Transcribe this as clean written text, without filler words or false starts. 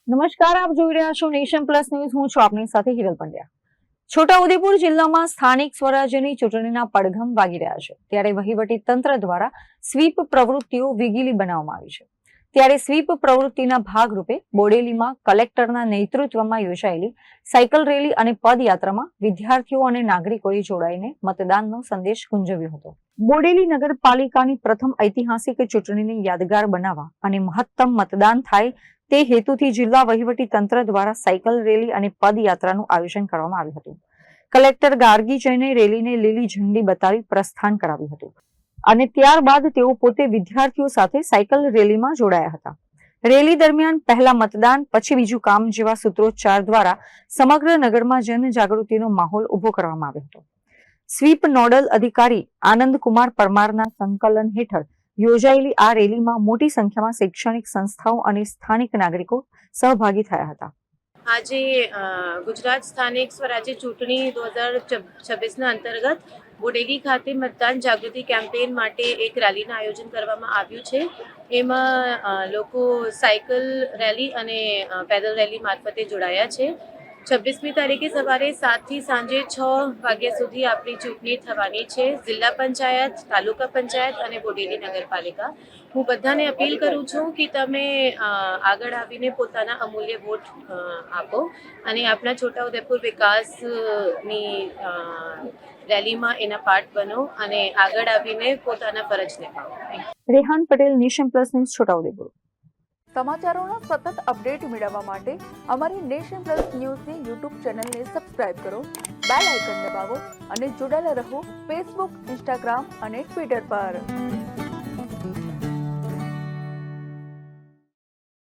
નમસ્કાર, આપ જોઈ રહ્યા છો નેશન પ્લસ ન્યૂઝ. હું છું આપની સાથે હિરલ પંડ્યા. છોટાઉદેપુર જિલ્લામાં સ્થાનિક સ્વરાજ્યની ચૂંટણીના પડઘમ વાગી રહ્યા છે, ત્યારે વહીવટી તંત્ર દ્વારા સ્વીપ પ્રવૃત્તિઓ વેગીલી બનાવવામાં આવી છે. ત્યારે સ્વીપ પ્રવૃત્તિના ભાગરૂપે બોડેલીમાં કલેક્ટરના નેતૃત્વમાં યોજાયેલી સાયકલ રેલી અને પદયાત્રામાં વિદ્યાર્થીઓ અને નાગરિકોએ જોડાઈને મતદાનનો સંદેશ ગુંજવ્યો હતો. બોડેલી નગરપાલિકાની પ્રથમ ઐતિહાસિક ચૂંટણીને યાદગાર બનાવવા અને મહત્તમ મતદાન થાય તે હેતુથી જિલ્લા વહીવટી તંત્ર દ્વારા સાયકલ રેલી અને પદયાત્રાનું આયોજન કરવામાં આવ્યું હતું. કલેક્ટર ગાર્ગી જઈને રેલીને લીલી ઝંડી બતાવી પ્રસ્થાન કરાવ્યું હતું અને ત્યારબાદ તેઓ પોતે વિદ્યાર્થીઓ સાથે સાયકલ રેલીમાં જોડાયા હતા. રેલી દરમિયાન પહેલા મતદાન પછી બીજું કામ જેવા સૂત્રોચ્ચાર દ્વારા સમગ્ર નગરમાં જનજાગૃતિનો માહોલ ઉભો કરવામાં આવ્યો હતો. સ્વીપ નોડલ અધિકારી આનંદકુમાર પરમારના સંકલન હેઠળ યોજાયેલી આ રેલીમાં મોટી સંખ્યામાં શૈક્ષણિક સંસ્થાઓ અને સ્થાનિક નાગરિકો સહભાગી થયા હતા. આજે ગુજરાત સ્થાનિક સ્વરાજ્ય ચૂંટણી 2026ના અંતર્ગત બોડેલી ખાતે મતદાન જાગૃતિ કેમ્પેઇન માટે એક રેલીનું આયોજન કરવામાં આવ્યું છે. એમાં લોકો સાયકલ રેલી અને પેદલ રેલી મારફતે જોડાયા છે. 26મી તારીખે સવારે 7 થી સાંજે 6 વાગ્યા સુધી આપણી ચૂંટણી થવાની છે. જિલ્લા પંચાયત, તાલુકા પંચાયત અને બોડેલી નગરપાલિકા. હું બધાને અપીલ કરું છું કે તમે આગળ આવીને પોતાના અમૂલ્ય વોટ આપો અને આપણા છોટાઉદેપુર વિકાસની રેલીમાં એના પાર્ટ બનો અને આગળ આવીને પોતાના ફરજ નિભાવો. Rehan Patel, nation plus news, Chhota Udepur. સમાચારોના સતત અપડેટ મેળવવા માટે અમારી નેશન પ્લસ ન્યૂઝની યુટ્યુબ ચેનલને સબસ્ક્રાઇબ કરો, બેલ આઇકન દબાવો અને જોડાયેલા રહો ફેસબુક, ઇન્સ્ટાગ્રામ અને ટ્વિટર પર.